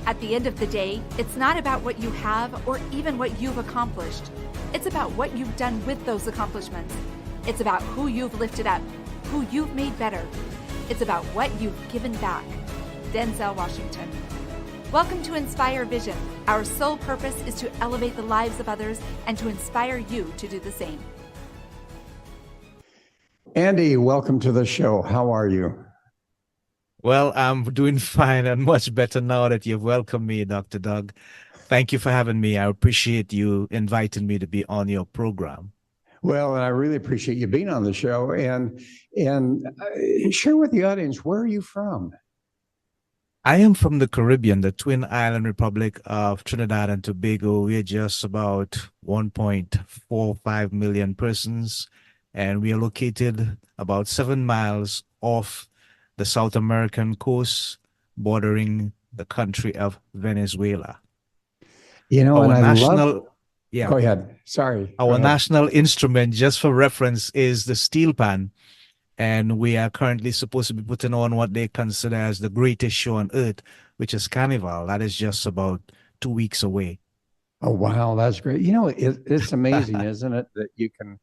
At the end of the day, it's not about what you have or even what you've accomplished. It's about what you've done with those accomplishments. It's about who you've lifted up, who you've made better. It's about what you've given back. Denzel Washington. Welcome to Inspire Vision. Our sole purpose is to elevate the lives of others and to inspire you to do the same. Andy, welcome to the show. How are you? Well, I'm doing fine and much better now that you've welcomed me, Dr. Doug. Thank you for having me. I appreciate you inviting me to be on your program. Well, and I really appreciate you being on the show. And share with the audience, where are you from? I am from the Caribbean, the Twin Island Republic of Trinidad and Tobago. We're just about 1.45 million persons, and we are located about 7 miles off the South American coast, bordering the country of Venezuela. You know, Our and national, yeah, go ahead. Sorry. our national instrument, just for reference, is the steel pan. And we are currently supposed to be putting on what they consider as the greatest show on earth, which is Carnival. That is just about 2 weeks away. Oh, wow. That's great. You know, it's amazing, isn't it, that you can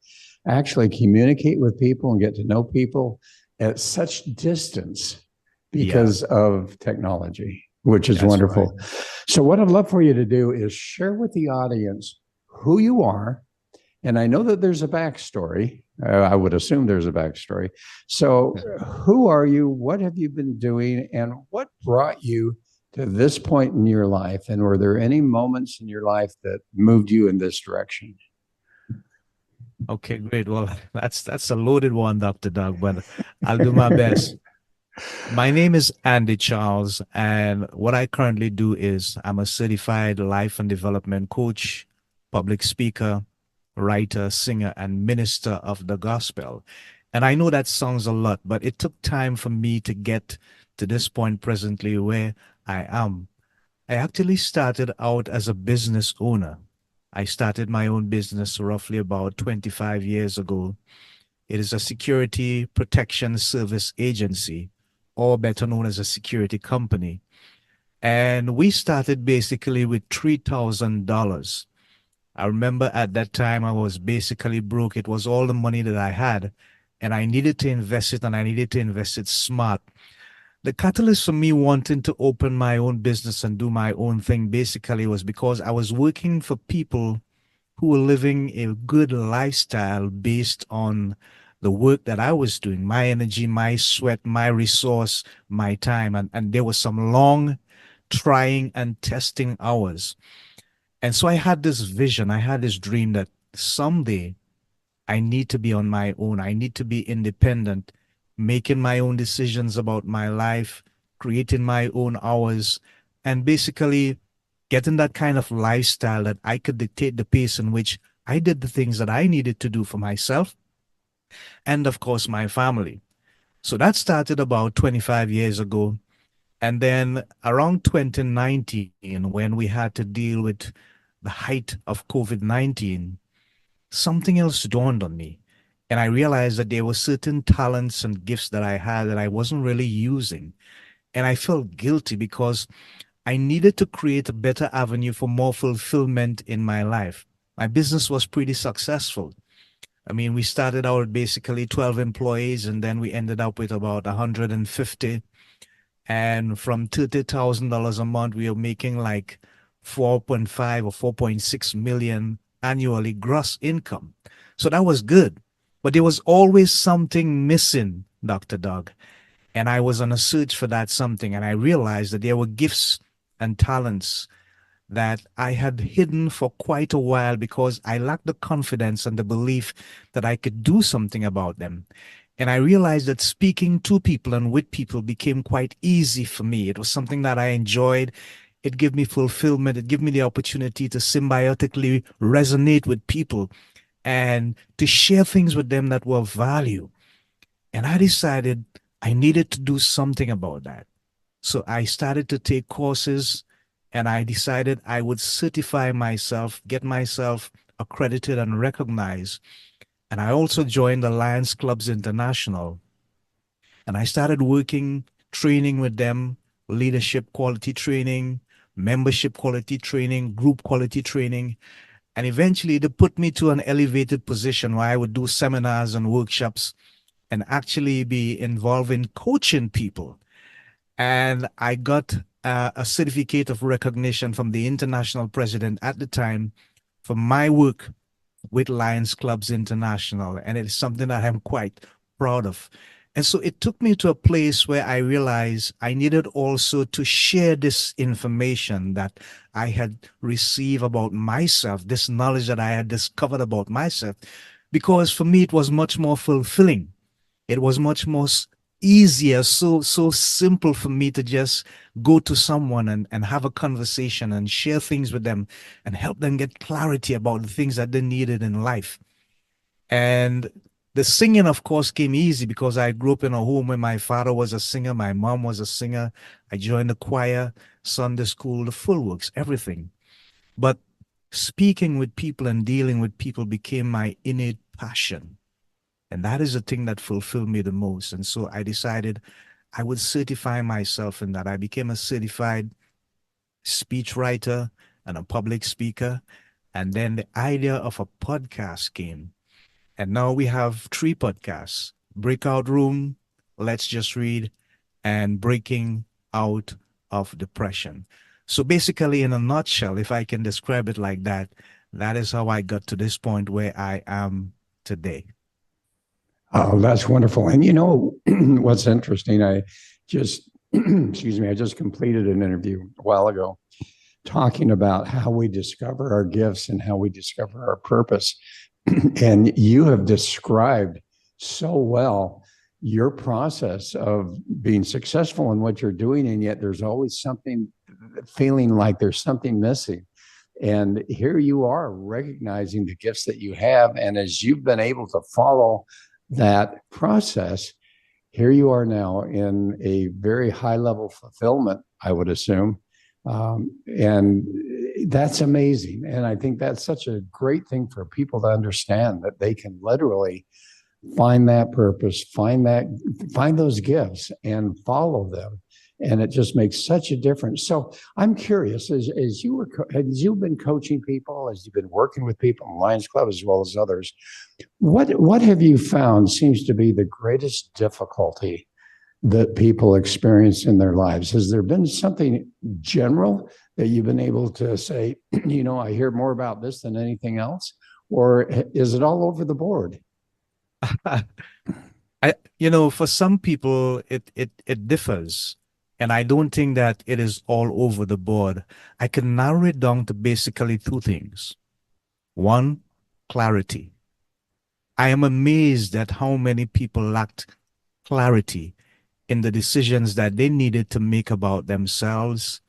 actually communicate with people and get to know people at such distance because of technology, which is wonderful. Right. So what I'd love for you to do is share with the audience who you are. And I know that there's a backstory. I would assume there's a backstory. So who are you? What have you been doing? And what brought you to this point in your life? And were there any moments in your life that moved you in this direction? Okay, great. Well, that's a loaded one, Dr. Doug, but I'll do my best. My name is Andy Charles, and what I currently do is I'm a certified life and development coach, public speaker, writer, singer, and minister of the gospel. And I know that sounds a lot, but it took time for me to get to this point presently where I am. I actually started out as a business owner. I started my own business roughly about 25 years ago. It is a security protection service agency, or better known as a security company. And we started basically with $3,000. I remember at that time I was basically broke. It was all the money that I had, and I needed to invest it, and I needed to invest it smart. The catalyst for me wanting to open my own business and do my own thing basically was because I was working for people who were living a good lifestyle based on the work that I was doing, my energy, my sweat, my resource, my time. And there was some long trying and testing hours. And so I had this vision, I had this dream that someday I need to be on my own. I need to be independent, making my own decisions about my life, creating my own hours, and basically getting that kind of lifestyle that I could dictate the pace in which I did the things that I needed to do for myself and, of course, my family. So that started about 25 years ago. And then around 2019, when we had to deal with the height of COVID-19, something else dawned on me. And I realized that there were certain talents and gifts that I had that I wasn't really using. And I felt guilty because I needed to create a better avenue for more fulfillment in my life. My business was pretty successful. I mean, we started out basically 12 employees, and then we ended up with about 150. And from $30,000 a month, we were making like 4.5 or 4.6 million annually gross income. So that was good. But there was always something missing, Dr. Doug. And I was on a search for that something. And I realized that there were gifts and talents that I had hidden for quite a while because I lacked the confidence and the belief that I could do something about them. And I realized that speaking to people and with people became quite easy for me. It was something that I enjoyed. It gave me fulfillment. It gave me the opportunity to symbiotically resonate with people and to share things with them that were of value. And I decided I needed to do something about that. So I started to take courses, and I decided I would certify myself, get myself accredited and recognized. And I also joined the Lions Clubs International. And I started working, training with them, leadership quality training, membership quality training, group quality training. And eventually they put me to an elevated position where I would do seminars and workshops and actually be involved in coaching people. And I got a certificate of recognition from the international president at the time for my work with Lions Clubs International. And it's something that I'm quite proud of. And so it took me to a place where I realized I needed also to share this information that I had received about myself, this knowledge that I had discovered about myself, because for me, it was much more fulfilling. It was much more easier, so simple for me to just go to someone and have a conversation and share things with them and help them get clarity about the things that they needed in life. And the singing, of course, came easy because I grew up in a home where my father was a singer, my mom was a singer. I joined the choir, Sunday school, the full works, everything. But speaking with people and dealing with people became my innate passion. And that is the thing that fulfilled me the most. And so I decided I would certify myself in that. I became a certified speechwriter and a public speaker. And then the idea of a podcast came. And now we have 3 podcasts: Breakout Room, Let's Just Read, and Breaking Out of Depression. So basically, in a nutshell, if I can describe it like that, that is how I got to this point where I am today. Oh, that's wonderful. And you know, what's interesting, I just, excuse me, I just completed an interview a while ago talking about how we discover our gifts and how we discover our purpose. And you have described so well your process of being successful in what you're doing, and yet there's always something, feeling like there's something missing. And here you are recognizing the gifts that you have. And as you've been able to follow that process, here you are now in a very high level fulfillment, I would assume. And that's amazing. And I think that's such a great thing for people to understand, that they can literally find that purpose, find those gifts and follow them. And it just makes such a difference. So I'm curious, as you've been coaching people, as you've been working with people in Lions Club as well as others, what have you found seems to be the greatest difficulty that people experience in their lives? Has there been something general that you've been able to say, you know, I hear more about this than anything else? Or is it all over the board? For some people, it differs. And I don't think that it is all over the board. I can narrow it down to basically 2 things. 1, clarity. I am amazed at how many people lacked clarity in the decisions that they needed to make about themselves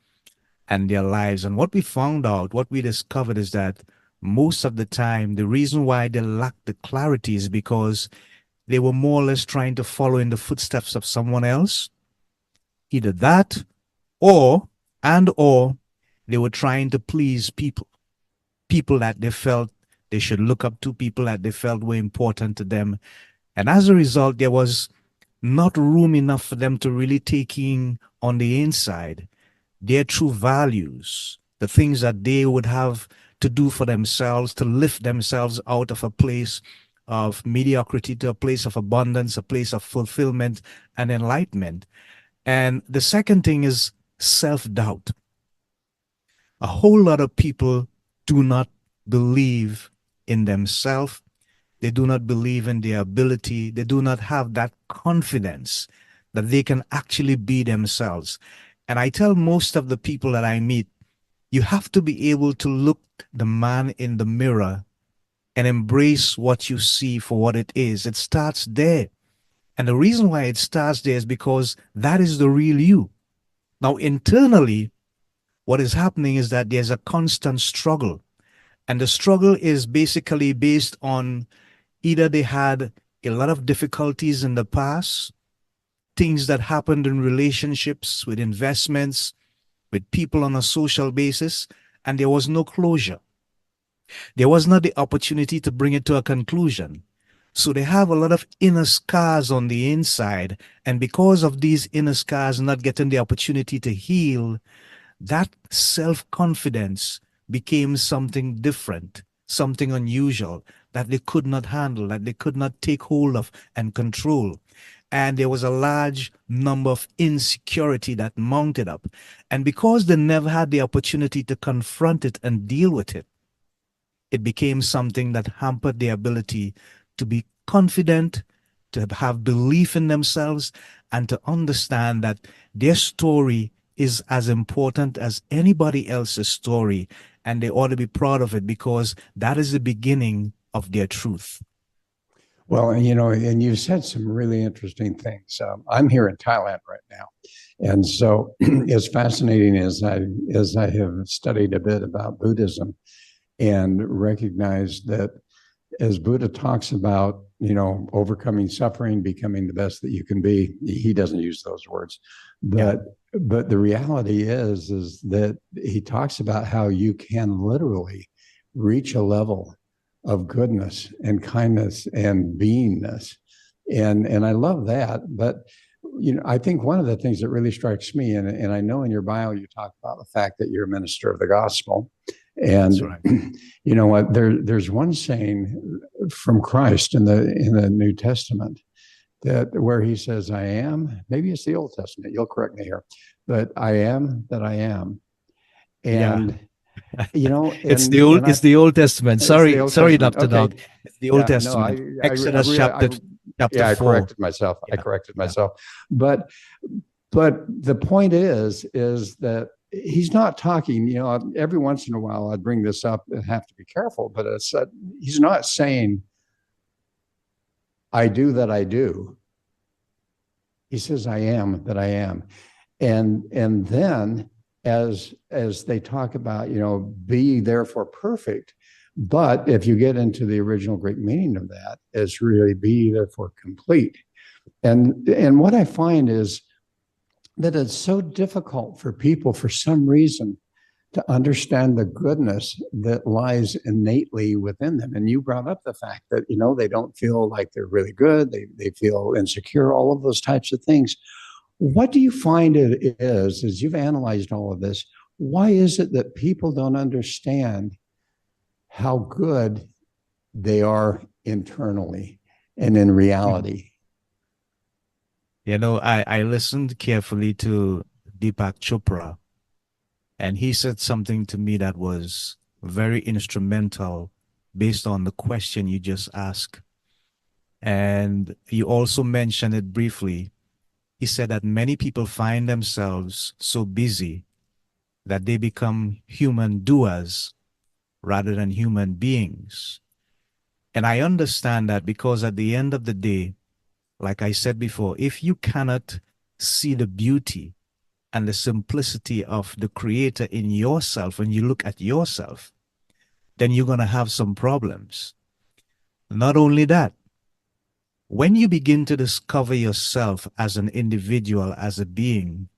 and their lives. And what we found out, what we discovered, is that most of the time, the reason why they lacked the clarity is because they were more or less trying to follow in the footsteps of someone else. Either that, or they were trying to please people that they felt they should look up to, people that they felt were important to them. And as a result, there was not room enough for them to really take in on the inside their true values, the things that they would have to do for themselves, to lift themselves out of a place of mediocrity to a place of abundance, a place of fulfillment and enlightenment. And the second thing is self-doubt. A whole lot of people do not believe in themselves. They do not believe in their ability. They do not have that confidence that they can actually be themselves. And I tell most of the people that I meet, you have to be able to look the man in the mirror and embrace what you see for what it is. It starts there. And the reason why it starts there is because that is the real you. Now, internally, what is happening is that there's a constant struggle. And the struggle is basically based on either they had a lot of difficulties in the past, things that happened in relationships, with investments, with people on a social basis, and there was no closure. There was not the opportunity to bring it to a conclusion. So they have a lot of inner scars on the inside. And because of these inner scars not getting the opportunity to heal, that self-confidence became something different, something unusual that they could not handle, that they could not take hold of and control. And there was a large number of insecurity that mounted up. And because they never had the opportunity to confront it and deal with it, it became something that hampered their ability to be confident, to have belief in themselves, and to understand that their story is as important as anybody else's story, and they ought to be proud of it because that is the beginning of their truth. Well, and and you've said some really interesting things. I'm here in Thailand right now, and so as fascinating as I have studied a bit about Buddhism, and recognize that as Buddha talks about, overcoming suffering, becoming the best that you can be, he doesn't use those words, but the reality is that he talks about how you can literally reach a level of goodness and kindness and beingness. And I love that. But, I think one of the things that really strikes me, and I know in your bio, you talk about the fact that you're a minister of the gospel. And That's right. you know what? There's one saying from Christ in the New Testament that where he says, "I am." Maybe it's the Old Testament. You'll correct me here, but I am that I am. And it's the Old Testament. Sorry, Dr. Okay. Dog. It's the Old No, Testament. Exodus chapter I 4. corrected myself. I corrected myself. But the point is that he's not talking, every once in a while I'd bring this up and have to be careful, but he's not saying, I do that I do. He says, I am that I am. And then as they talk about, be therefore perfect, but if you get into the original Greek meaning of that, it's really be therefore complete. And what I find is that it's so difficult for people for some reason to understand the goodness that lies innately within them. And you brought up the fact that, they don't feel like they're really good. They feel insecure, all of those types of things. What do you find it is, as you've analyzed all of this, why is it that people don't understand how good they are internally and in reality? I listened carefully to Deepak Chopra, and he said something to me that was very instrumental based on the question you just asked. And you also mentioned it briefly. He said that many people find themselves so busy that they become human doers rather than human beings. And I understand that because at the end of the day, like I said before, if you cannot see the beauty and the simplicity of the Creator in yourself, when you look at yourself, then you're going to have some problems. Not only that, when you begin to discover yourself as an individual, as a being,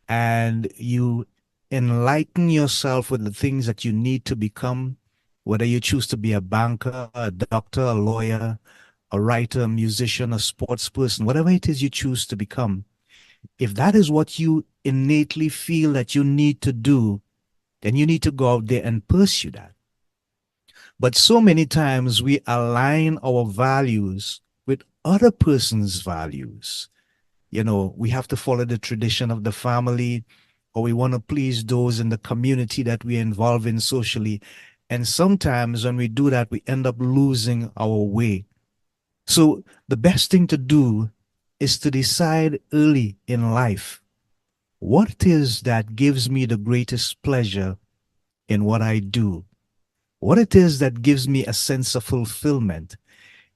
and you enlighten yourself with the things that you need to become, whether you choose to be a banker, a doctor, a lawyer, a writer, a musician, a sports person, whatever it is you choose to become, if that is what you innately feel that you need to do, then you need to go out there and pursue that. But so many times we align our values with other person's values. We have to follow the tradition of the family, or we want to please those in the community that we involve in socially. And sometimes when we do that, we end up losing our way. So the best thing to do is to decide early in life what it is that gives me the greatest pleasure in what I do, what it is that gives me a sense of fulfillment.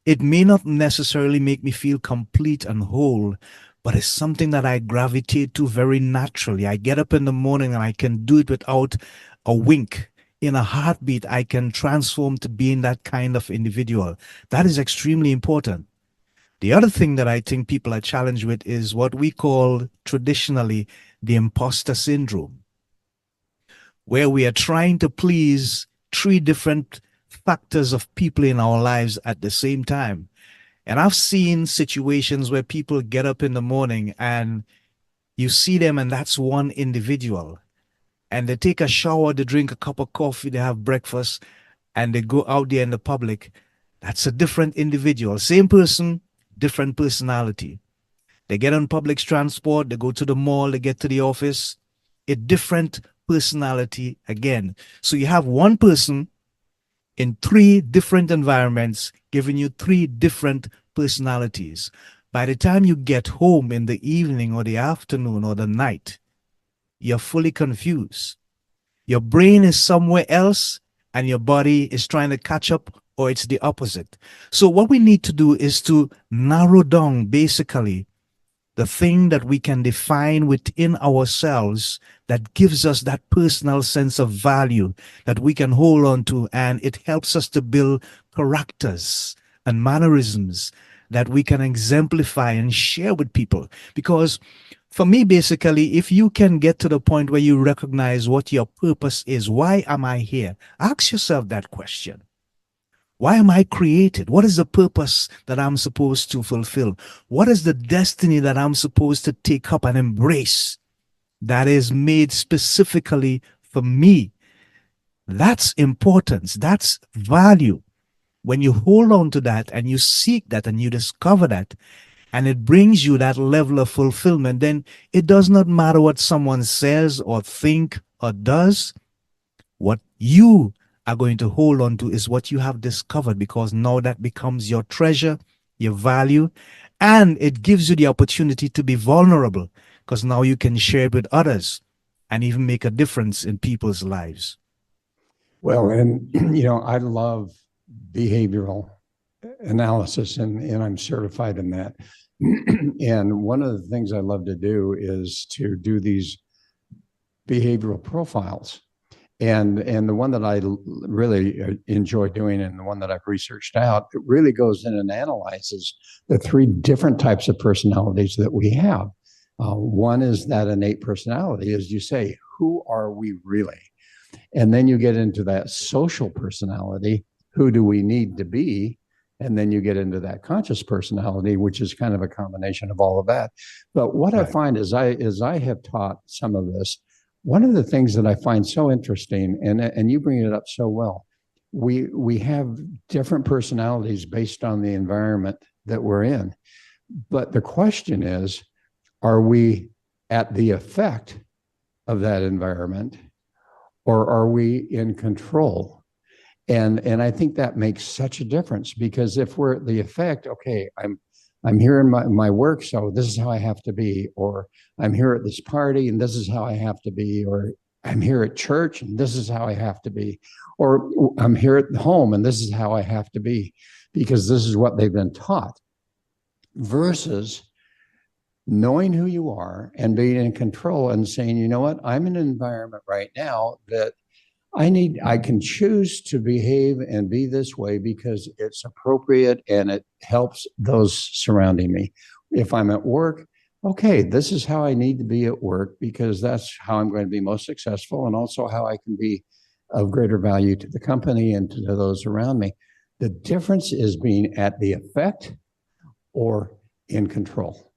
It may not necessarily make me feel complete and whole, but it's something that I gravitate to very naturally. I get up in the morning and I can do it without a wink. In a heartbeat, I can transform to being that kind of individual. That is extremely important. The other thing that I think people are challenged with is what we call traditionally the imposter syndrome, where we are trying to please 3 different factors of people in our lives at the same time. And I've seen situations where people get up in the morning and you see them and that's one individual. and they take a shower, they drink a cup of coffee, they have breakfast, and they go out there in the public, that's a different individual. Same person, different personality. They get on public transport, they go to the mall, they get to the office, a different personality again. So you have one person in three different environments giving you three different personalities. By the time you get home in the evening or the afternoon or the night, you're fully confused. Your brain is somewhere else and your body is trying to catch up, or it's the opposite. So what we need to do is to narrow down basically the thing that we can define within ourselves that gives us that personal sense of value that we can hold on to, and it helps us to build characters and mannerisms that we can exemplify and share with people. Because for me, basically, if you can get to the point where you recognize what your purpose is, why am I here? Ask yourself that question. Why am I created? What is the purpose that I'm supposed to fulfill? What is the destiny that I'm supposed to take up and embrace that is made specifically for me? That's importance. That's value. When you hold on to that and you seek that and you discover that, and it brings you that level of fulfillment, then it does not matter what someone says or think or does. What you are going to hold on to is what you have discovered, because now that becomes your treasure, your value, and it gives you the opportunity to be vulnerable, because now you can share it with others and even make a difference in people's lives. Well, and I love behavioral analysis, and I'm certified in that. And one of the things I love to do is to do these behavioral profiles. And the one that I really enjoy doing, and the one that I've researched out, it really goes in and analyzes the three different types of personalities that we have. One is that innate personality, as you say, who are we really? And then you get into that social personality, who do we need to be? And then you get into that conscious personality, which is kind of a combination of all of that. But what I find is I have taught some of this, one of the things that I find so interesting, and you bring it up so well, we have different personalities based on the environment that we're in. But the question is, are we at the effect of that environment, or are we in control? And I think that makes such a difference, because if we're at the effect, okay, I'm here in my work, so this is how I have to be, or I'm here at this party and this is how I have to be, or I'm here at church and this is how I have to be, or I'm here at home and this is how I have to be, because this is what they've been taught, versus knowing who you are and being in control and saying, you know what, I'm in an environment right now that I can choose to behave and be this way because it's appropriate and it helps those surrounding me. If I'm at work, okay, this is how I need to be at work because that's how I'm going to be most successful, and also how I can be of greater value to the company and to those around me. The difference is being at the effect or in control.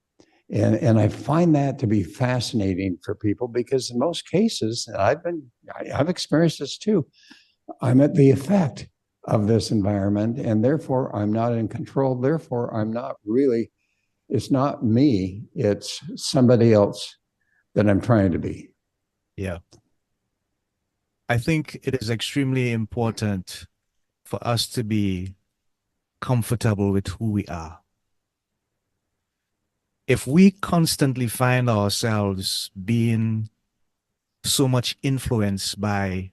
And I find that to be fascinating for people, because in most cases, and I've experienced this too, I'm at the effect of this environment, and therefore I'm not in control. Therefore, I'm not really, it's not me, it's somebody else that I'm trying to be. Yeah. I think it is extremely important for us to be comfortable with who we are. If we constantly find ourselves being so much influenced by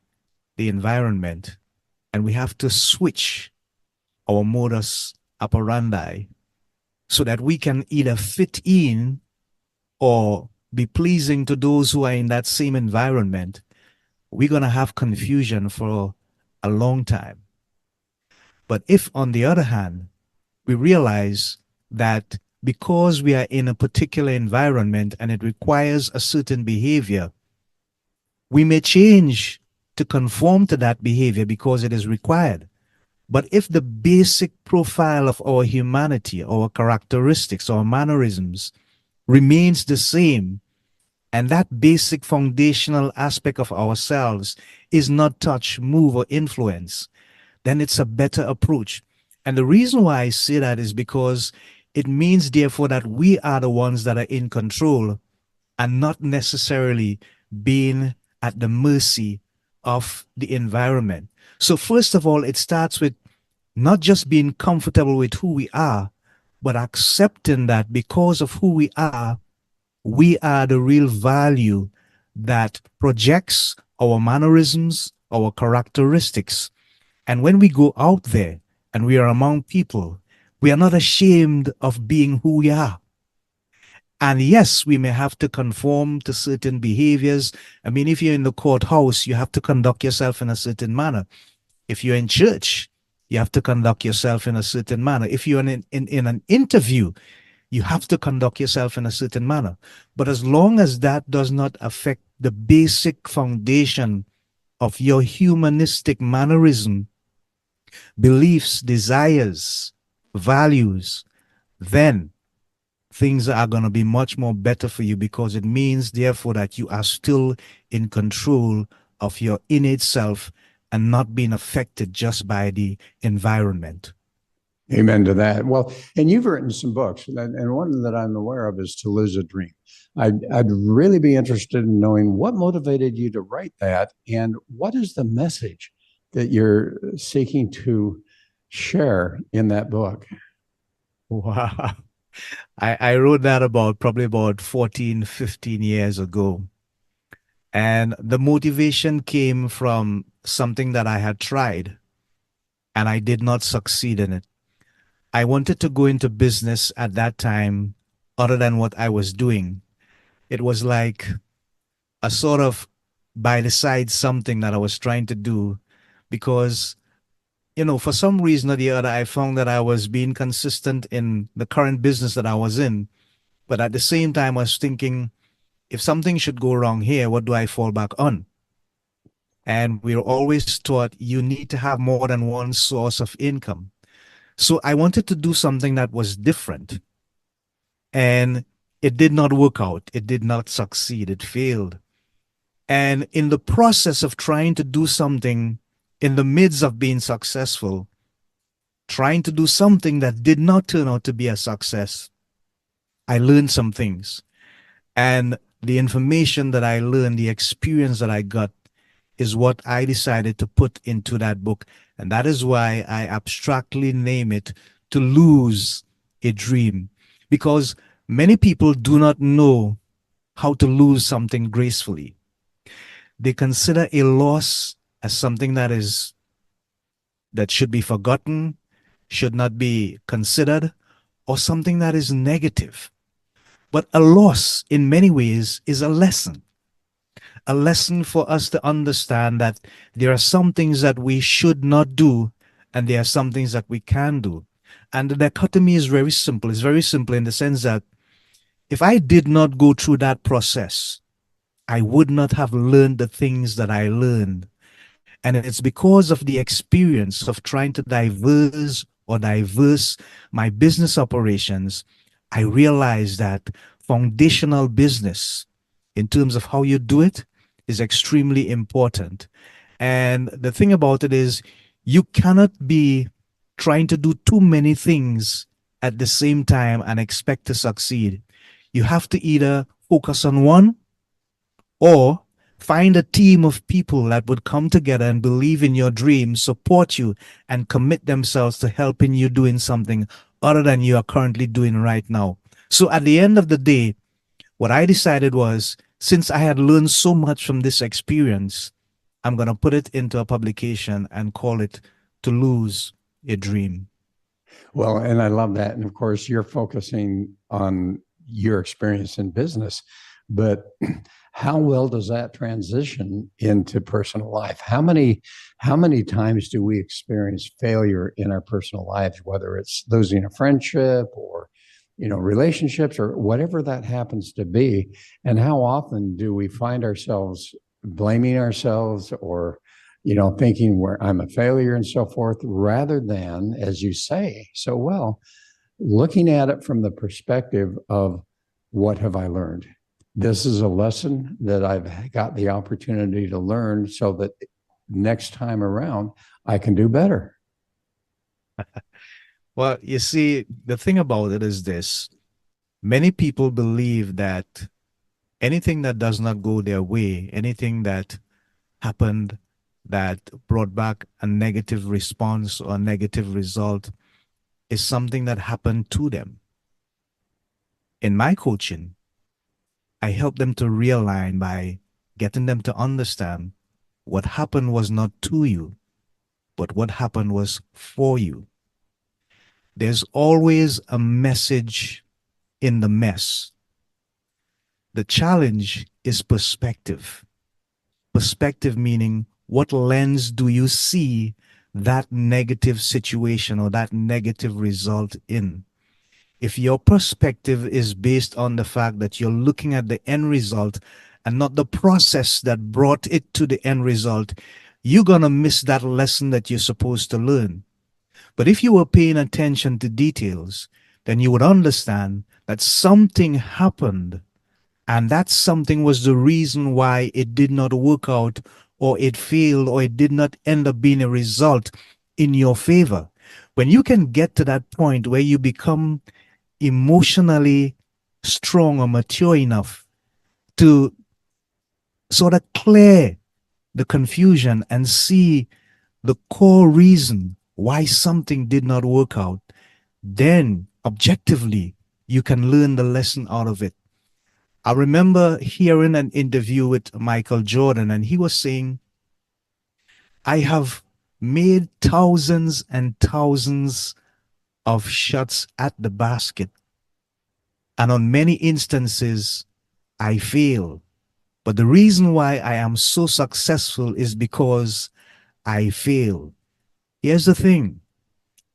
the environment, and we have to switch our modus operandi so that we can either fit in or be pleasing to those who are in that same environment, we're going to have confusion for a long time. But if, on the other hand, we realize that because we are in a particular environment and it requires a certain behavior, we may change to conform to that behavior because it is required. But if the basic profile of our humanity, our characteristics, our mannerisms remains the same, And that basic foundational aspect of ourselves is not touch, move, or influence, then it's a better approach. And the reason why I say that is because it means, therefore, that we are the ones that are in control and not necessarily being at the mercy of the environment. So, first of all, it starts with not just being comfortable with who we are, but accepting that because of who we are the real value that projects our mannerisms, our characteristics. And when we go out there and we are among people, we are not ashamed of being who we are. And yes, we may have to conform to certain behaviors. I mean, if you're in the courthouse, you have to conduct yourself in a certain manner. If you're in church, you have to conduct yourself in a certain manner. If you're in an interview, you have to conduct yourself in a certain manner. But as long as that does not affect the basic foundation of your humanistic mannerism, beliefs, desires, values, then things are going to be much more better for you, because it means, therefore, that you are still in control of your innate self and not being affected just by the environment. Amen to that. Well, and you've written some books, and one that I'm aware of is To Lose a Dream. I'd really be interested in knowing what motivated you to write that, and what is the message that you're seeking to share in that book? Wow. I wrote that probably about 14, 15 years ago. And the motivation came from something that I had tried and I did not succeed in it. I wanted to go into business at that time other than what I was doing. It was like a sort of by the side something that I was trying to do because, for some reason or the other, I found that I was being consistent in the current business that I was in. But at the same time, I was thinking, if something should go wrong here, what do I fall back on? And we're always taught you need to have more than one source of income. So I wanted to do something that was different. And it did not work out. It did not succeed. It failed. And in the process of trying to do something, in the midst of being successful, trying to do something that did not turn out to be a success, I learned some things. And the information that I learned, the experience that I got, is what I decided to put into that book. And that is why I abstractly name it To Lose a Dream. Because many people do not know how to lose something gracefully. They consider a loss as something that should be forgotten, should not be considered, or something that is negative. But a loss, in many ways, is a lesson for us to understand that there are some things that we should not do, and there are some things that we can do. And the dichotomy is very simple. It's very simple in the sense that if I did not go through that process, I would not have learned the things that I learned. And it's because of the experience of trying to diverse my business operations, I realized that foundational business, in terms of how you do it, is extremely important. And the thing about it is, you cannot be trying to do too many things at the same time and expect to succeed. You have to either focus on one or find a team of people that would come together and believe in your dream, support you, and commit themselves to helping you doing something other than you are currently doing right now. So at the end of the day, what I decided was, since I had learned so much from this experience, I'm going to put it into a publication and call it To Lose a Dream. Well, and I love that. And of course, you're focusing on your experience in business, but how well does that transition into personal life? How many times do we experience failure in our personal lives, whether it's losing a friendship or relationships or whatever that happens to be? And how often do we find ourselves blaming ourselves or thinking I'm a failure and so forth, rather than, as you say so well, looking at it from the perspective of what have I learned? this is a lesson that I've got the opportunity to learn so that next time around I can do better. Well, you see, the thing about it is this. Many people believe that anything that does not go their way, anything that happened that brought back a negative response or a negative result is something that happened to them. In my coaching, I help them to realign by getting them to understand what happened was not to you, but what happened was for you. There's always a message in the mess. The challenge is perspective. Perspective meaning, what lens do you see that negative situation or that negative result in? If your perspective is based on the fact that you're looking at the end result and not the process that brought it to the end result, you're going to miss that lesson that you're supposed to learn. But if you were paying attention to details, then you would understand that something happened, and that something was the reason why it did not work out, or it failed, or it did not end up being a result in your favor. When you can get to that point where you become emotionally strong or mature enough to sort of clear the confusion and see the core reason why something did not work out, then objectively you can learn the lesson out of it. I remember hearing an interview with Michael Jordan, and he was saying, I have made thousands and thousands of shots at the basket, and on many instances I fail. But the reason why I am so successful is because I fail. Here's the thing.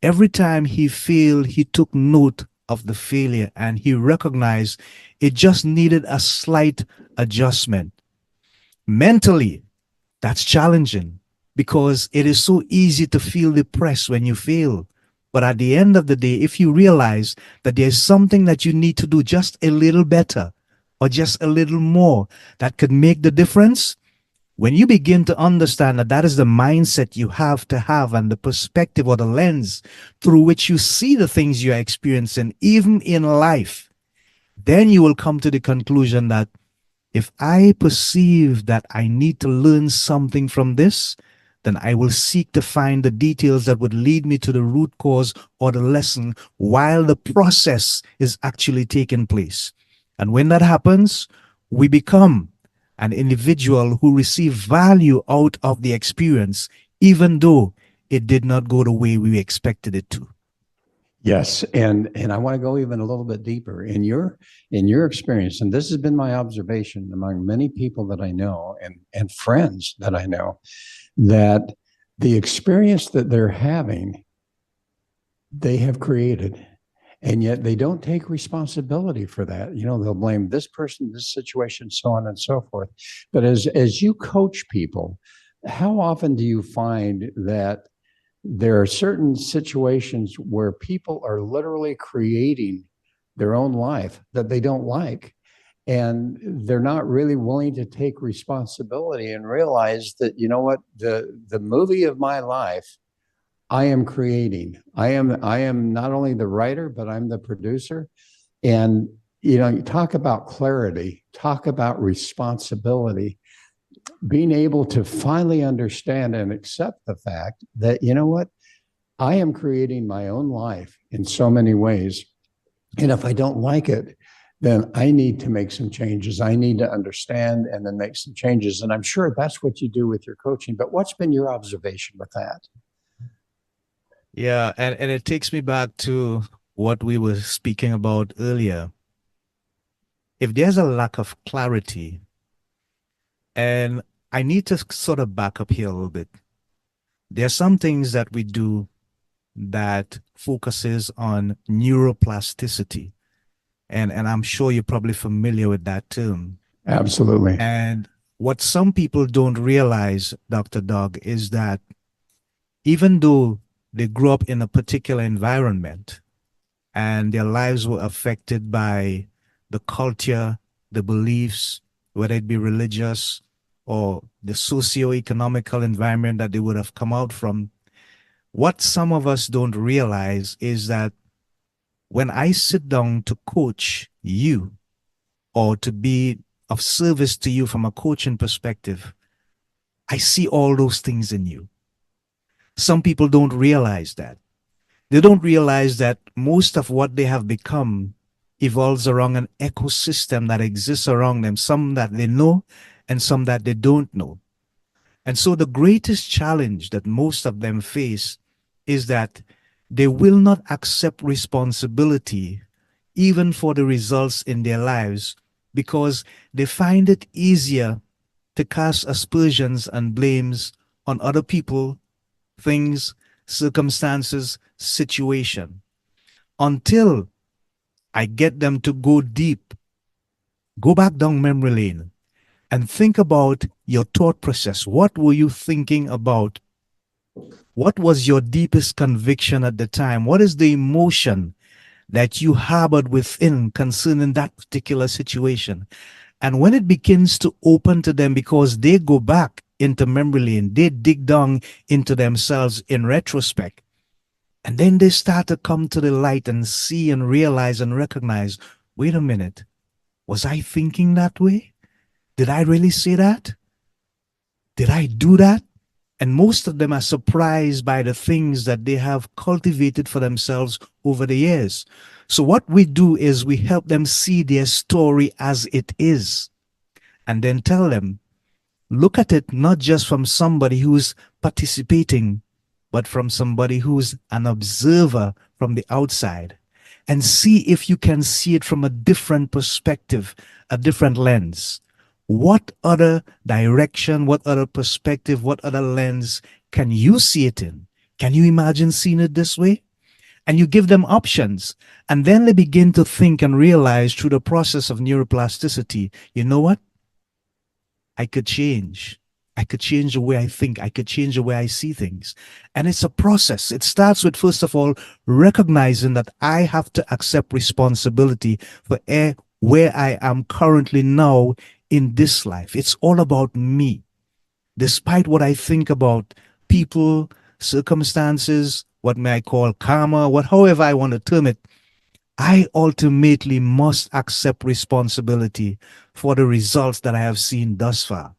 Every time he failed, he took note of the failure and he recognized it just needed a slight adjustment. Mentally, that's challenging because it is so easy to feel depressed when you fail. But at the end of the day, if you realize that there's something that you need to do just a little better or just a little more that could make the difference, when you begin to understand that that is the mindset you have to have and the perspective or the lens through which you see the things you're experiencing, even in life, then you will come to the conclusion that if I perceive that I need to learn something from this, then I will seek to find the details that would lead me to the root cause or the lesson while the process is actually taking place. And when that happens, we become an individual who receive value out of the experience, even though it did not go the way we expected it to. Yes, and I want to go even a little bit deeper in your experience, and this has been my observation among many people that I know and friends that I know, that the experience that they're having, they have created, and yet they don't take responsibility for that. You know, they'll blame this person, this situation, so on and so forth. But as you coach people, how often do you find that there are certain situations where people are literally creating their own life that they don't like, and they're not really willing to take responsibility and realize that, you know what, the movie of my life I am creating. I am not only the writer, but I'm the producer. And you know, you talk about clarity, talk about responsibility, being able to finally understand and accept the fact that, you know what, I am creating my own life in so many ways. And if I don't like it, then I need to make some changes. I need to understand and then make some changes. And I'm sure that's what you do with your coaching. But what's been your observation with that? Yeah, and it takes me back to what we were speaking about earlier. If there's a lack of clarity, and I need to sort of back up here a little bit. There are some things that we do that focuses on neuroplasticity. And I'm sure you're probably familiar with that term. Absolutely. And what some people don't realize, Dr. Doug, is that even though they grew up in a particular environment and their lives were affected by the culture, the beliefs, whether it be religious or the socio-economical environment that they would have come out from. What some of us don't realize is that when I sit down to coach you or to be of service to you from a coaching perspective, I see all those things in you. Some people don't realize that. They don't realize that most of what they have become evolves around an ecosystem that exists around them, some that they know and some that they don't know. And so the greatest challenge that most of them face is that they will not accept responsibility even for the results in their lives because they find it easier to cast aspersions and blames on other people, things, circumstances, situation, until I get them to go deep, go back down memory lane and think about your thought process. What were you thinking about? What was your deepest conviction at the time? What is the emotion that you harbored within concerning that particular situation? And when it begins to open to them because they go back into memory lane, they dig down into themselves in retrospect, and then they start to come to the light and see and realize and recognize, wait a minute, was I thinking that way? Did I really say that? Did I do that? And most of them are surprised by the things that they have cultivated for themselves over the years. So what we do is we help them see their story as it is, and then tell them, look at it not just from somebody who's participating, but from somebody who's an observer from the outside, and see if you can see it from a different perspective, a different lens. What other direction, what other perspective, what other lens can you see it in? Can you imagine seeing it this way? And you give them options, and then they begin to think and realize through the process of neuroplasticity, you know what? I could change. I could change the way I think. I could change the way I see things. And it's a process. It starts with, first of all, recognizing that I have to accept responsibility for where I am currently now in this life. It's all about me. Despite what I think about people, circumstances, what may I call karma, however I want to term it, I ultimately must accept responsibility for the results that I have seen thus far.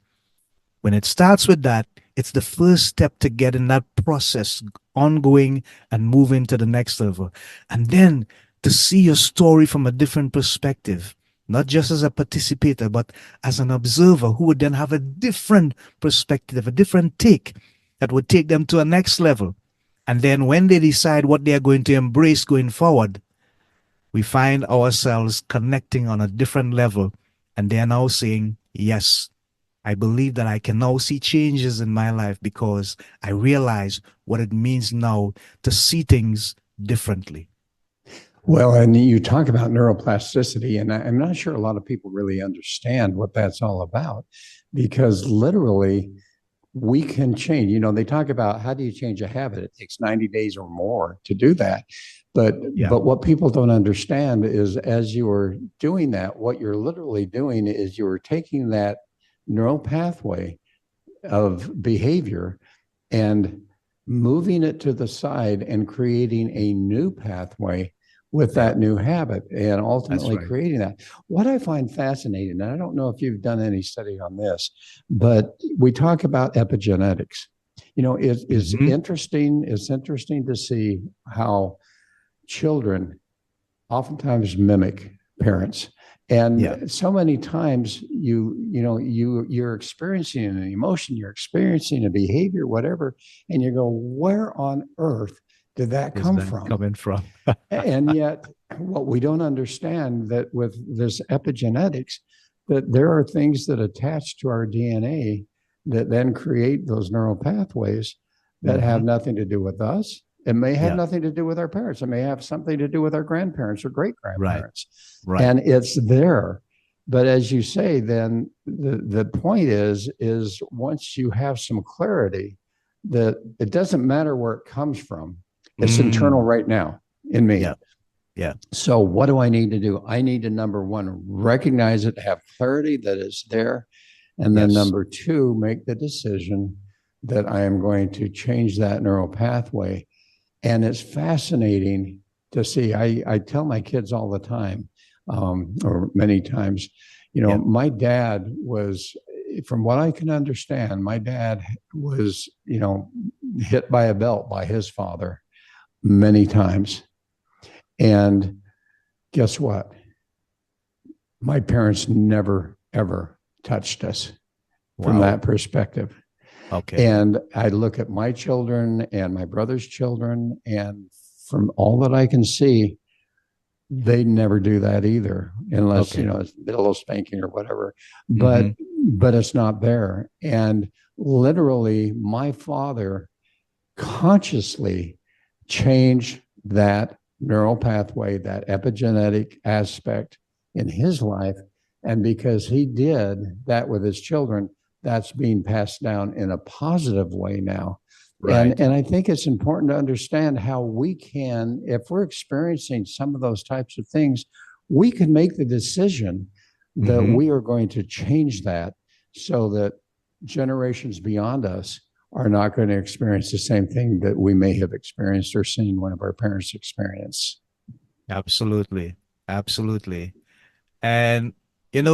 When it starts with that, it's the first step to getting that process ongoing and moving to the next level. And then to see your story from a different perspective, not just as a participator, but as an observer who would then have a different perspective, a different take that would take them to a next level. And then when they decide what they are going to embrace going forward, we find ourselves connecting on a different level. And they are now saying, yes, I believe that I can now see changes in my life because I realize what it means now to see things differently. Well, and you talk about neuroplasticity, and I'm not sure a lot of people really understand what that's all about, because literally we can change. You know, they talk about how do you change a habit? It takes 90 days or more to do that. But what people don't understand is as you are doing that, what you're literally doing is you're taking that neural pathway of behavior and moving it to the side and creating a new pathway with that new habit and ultimately creating that. What I find fascinating, and I don't know if you've done any study on this, but we talk about epigenetics. You know, it's interesting. It's interesting to see how children oftentimes mimic parents. And so many times you're experiencing an emotion, you're experiencing a behavior, whatever, and you go, where on earth did that come from? And yet what we don't understand that with this epigenetics, that there are things that attach to our DNA that then create those neural pathways that have nothing to do with us. It may have nothing to do with our parents. It may have something to do with our grandparents or great-grandparents. Right. And it's there. But as you say, then the point is once you have some clarity that it doesn't matter where it comes from, it's internal right now in me. Yeah. So what do I need to do? I need to, number one, recognize it, have clarity that it's there. And then Yes. number two, make the decision that I am going to change that neural pathway. And it's fascinating to see. I tell my kids all the time, or many times, Yeah. my dad was, from what I can understand, my dad was, hit by a belt by his father many times. And guess what? My parents never, ever touched us from Wow. that perspective. Okay. And I look at my children and my brother's children, and from all that I can see, they never do that either, unless, Okay. it's a little spanking or whatever. But it's not there. And literally, my father consciously changed that neural pathway, that epigenetic aspect in his life. And because he did that with his children, that's being passed down in a positive way now. Right. And I think it's important to understand how we can, if we're experiencing some of those types of things, we can make the decision that we are going to change that so that generations beyond us are not going to experience the same thing that we may have experienced or seen one of our parents experience. Absolutely. Absolutely. And in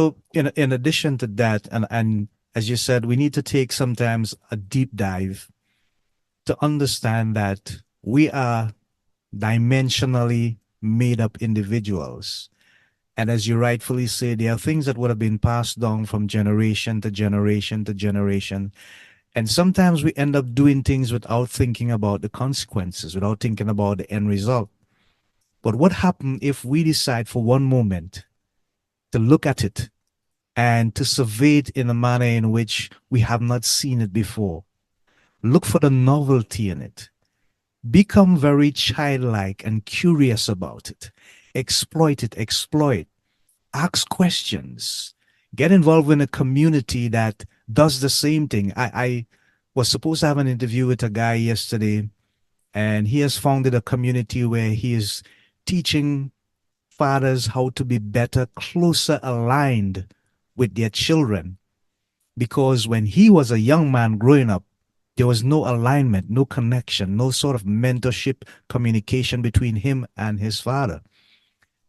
addition to that, and as you said, we need to take sometimes a deep dive to understand that we are dimensionally made up individuals. And as you rightfully say, there are things that would have been passed down from generation to generation to generation. And sometimes we end up doing things without thinking about the consequences, without thinking about the end result. But what happens if we decide for one moment to look at it and to survey it in a manner in which we have not seen it before? Look for the novelty in it. Become very childlike and curious about it. Exploit it, exploit. Ask questions. Get involved in a community that does the same thing. I was supposed to have an interview with a guy yesterday, and he has founded a community where he is teaching fathers how to be better, closer aligned with their children. Because when he was a young man growing up, there was no alignment, no connection, no sort of mentorship, communication between him and his father.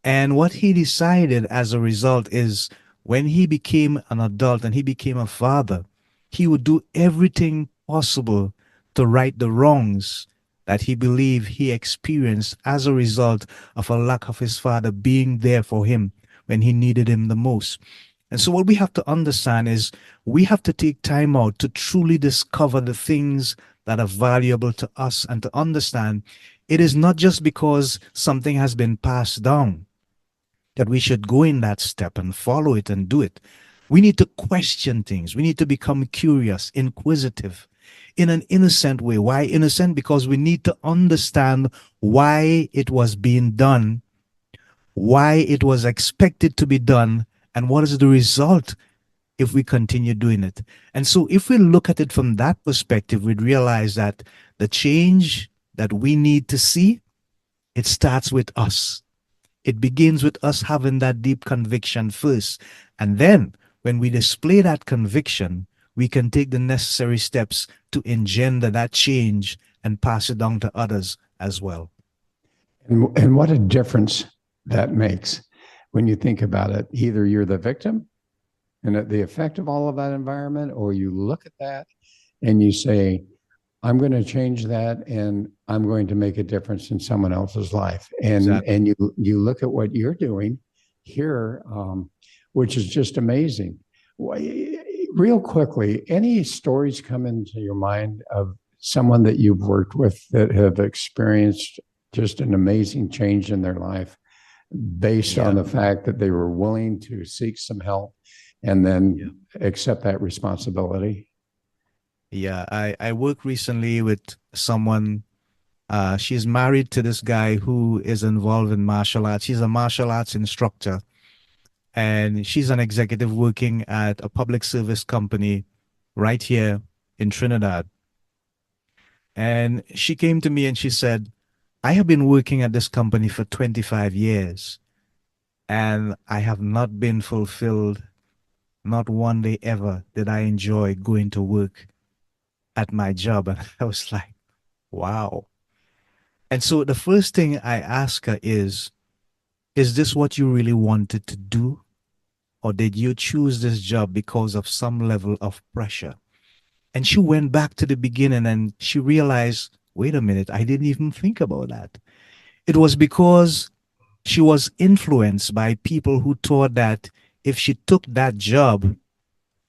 And what he decided as a result is when he became an adult and he became a father, he would do everything possible to right the wrongs that he believed he experienced as a result of a lack of his father being there for him when he needed him the most. And so what we have to understand is we have to take time out to truly discover the things that are valuable to us and to understand it is not just because something has been passed down that we should go in that step and follow it and do it. We need to question things. We need to become curious, inquisitive, in an innocent way. Why innocent? Because we need to understand why it was being done, why it was expected to be done, and what is the result if we continue doing it. And so if we look at it from that perspective, we'd realize that the change that we need to see, it starts with us. It begins with us having that deep conviction first. And then when we display that conviction, we can take the necessary steps to engender that change and pass it on to others as well. And what a difference that makes when you think about it. Either you're the victim and the effect of all of that environment, or you look at that and you say, I'm going to change that and I'm going to make a difference in someone else's life. And you look at what you're doing here, which is just amazing. Real quickly, any stories come into your mind of someone that you've worked with that have experienced just an amazing change in their life based on the fact that they were willing to seek some help and then accept that responsibility? Yeah, I worked recently with someone. She's married to this guy who is involved in martial arts. She's a martial arts instructor, and she's an executive working at a public service company right here in Trinidad. And she came to me and she said, I have been working at this company for 25 years and I have not been fulfilled. Not one day ever did I enjoy going to work at my job. And I was like, wow. And so the first thing I ask her is this what you really wanted to do? Or did you choose this job because of some level of pressure? And she went back to the beginning and she realized, wait a minute, I didn't even think about that. It was because she was influenced by people who thought that if she took that job,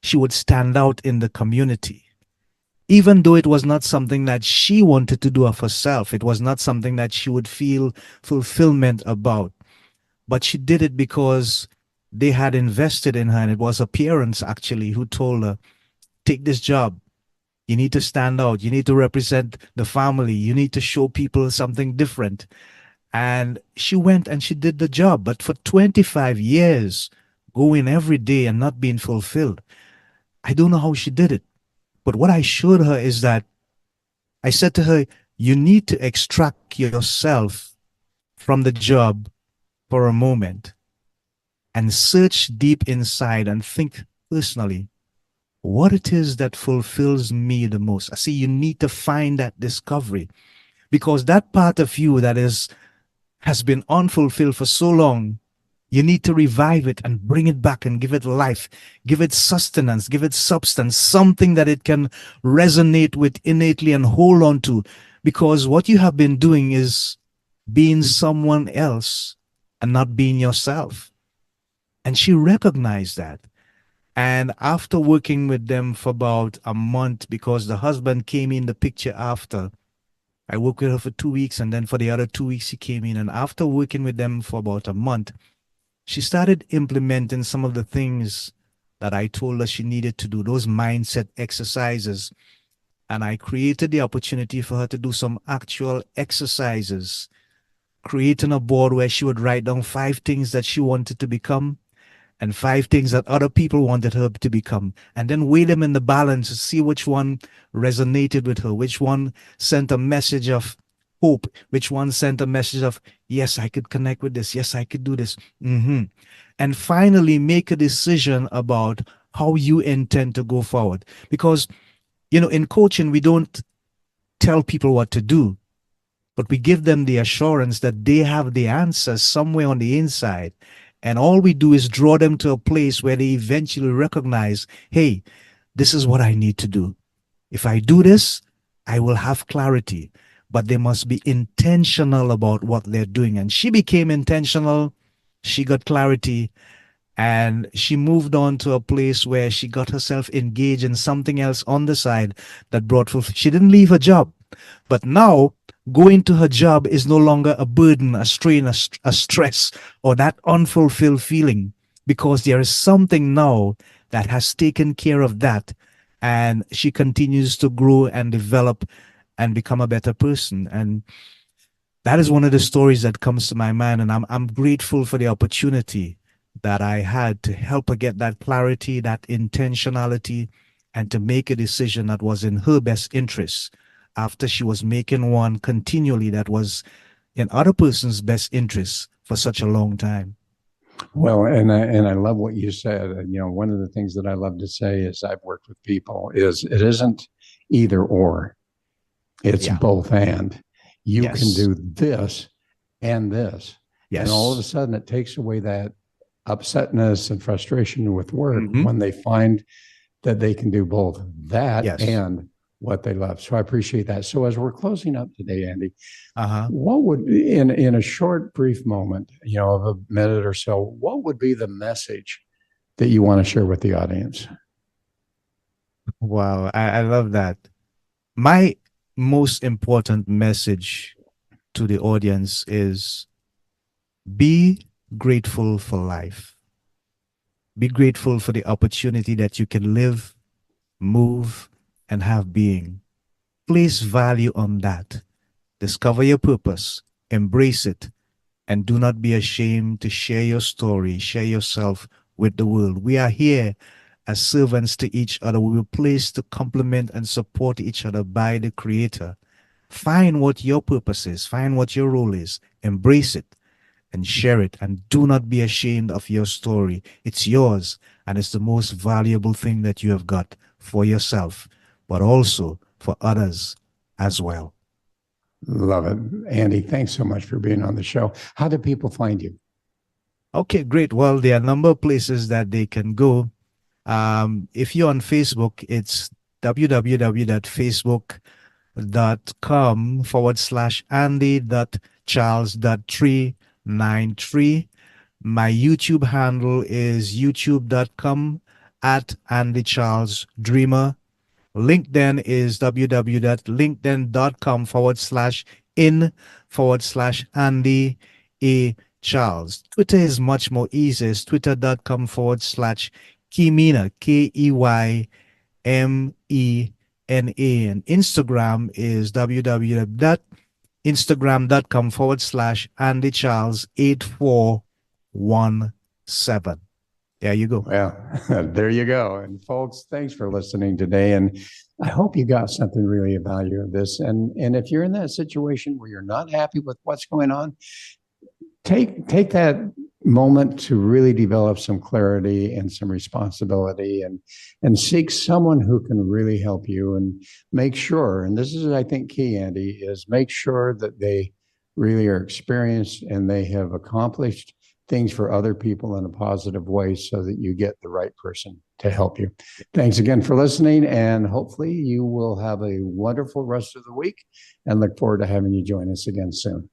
she would stand out in the community. Even though it was not something that she wanted to do of herself, it was not something that she would feel fulfillment about. But she did it because they had invested in her, and it was her parents actually who told her, take this job. You need to stand out. You need to represent the family. You need to show people something different. And she went and she did the job. But for 25 years, going every day and not being fulfilled, I don't know how she did it. But what I showed her is that I said to her, you need to extract yourself from the job for a moment and search deep inside and think personally what it is that fulfills me the most. I see you need to find that discovery, because that part of you that has been unfulfilled for so long, you need to revive it and bring it back and give it life, give it sustenance, give it substance, something that it can resonate with innately and hold on to. Because what you have been doing is being someone else and not being yourself. And she recognized that. And after working with them for about a month, because the husband came in the picture after, I worked with her for 2 weeks, and then for the other 2 weeks, he came in. And after working with them for about a month, she started implementing some of the things that I told her she needed to do, those mindset exercises. And I created the opportunity for her to do some actual exercises, creating a board where she would write down 5 things that she wanted to become and 5 things that other people wanted her to become, and then weigh them in the balance to see which one resonated with her, which one sent a message of hope, which one sent a message of, yes, I could connect with this, yes, I could do this. And finally make a decision about how you intend to go forward. Because, in coaching, we don't tell people what to do, but we give them the assurance that they have the answers somewhere on the inside. And all we do is draw them to a place where they eventually recognize, hey, this is what I need to do. If I do this, I will have clarity. But they must be intentional about what they're doing. And she became intentional. She got clarity. And she moved on to a place where she got herself engaged in something else on the side that brought fulfillment. She didn't leave her job. But now, going to her job is no longer a burden, a strain, a stress, or that unfulfilled feeling, because there is something now that has taken care of that. And she continues to grow and develop and become a better person. And that is one of the stories that comes to my mind. And I'm grateful for the opportunity that I had to help her get that clarity, that intentionality, and to make a decision that was in her best interest, after she was making one continually that was in other person's best interest for such a long time. Well, and I love what you said. One of the things that I love to say is I've worked with people is it isn't either or, it's both and. You can do this and this. Yes. And all of a sudden it takes away that upsetness and frustration with work when they find that they can do both that and what they love. So I appreciate that. So as we're closing up today, Andy, what would, in a short, brief moment, of a minute or so, what would be the message that you want to share with the audience? Wow, I love that. My most important message to the audience is be grateful for life. Be grateful for the opportunity that you can live, move, and have being. Place value on that. Discover your purpose, embrace it, and do not be ashamed to share your story, share yourself with the world. We are here as servants to each other. We were placed to complement and support each other by the Creator. Find what your purpose is, find what your role is, embrace it and share it. And do not be ashamed of your story. It's yours, and it's the most valuable thing that you have got for yourself, but also for others as well. Love it. Andy, thanks so much for being on the show. How do people find you? Okay, great. Well, there are a number of places that they can go. If you're on Facebook, it's www.facebook.com/Andy.Charles.393. My YouTube handle is youtube.com@AndyCharlesDreamer. LinkedIn is www.linkedin.com/in/Andy A. Twitter is much more easy. It's twitter.com/Keymena, KEYMENA. And Instagram is www.instagram.com/AndyCharles8417. There you go. Well, there you go. And folks, thanks for listening today. And I hope you got something really of value of this. And if you're in that situation where you're not happy with what's going on, take that moment to really develop some clarity and some responsibility, and seek someone who can really help you, and make sure, and this is, I think, key, Andy, is make sure that they really are experienced and they have accomplished things for other people in a positive way, so that you get the right person to help you. Thanks again for listening, and hopefully you will have a wonderful rest of the week, and look forward to having you join us again soon.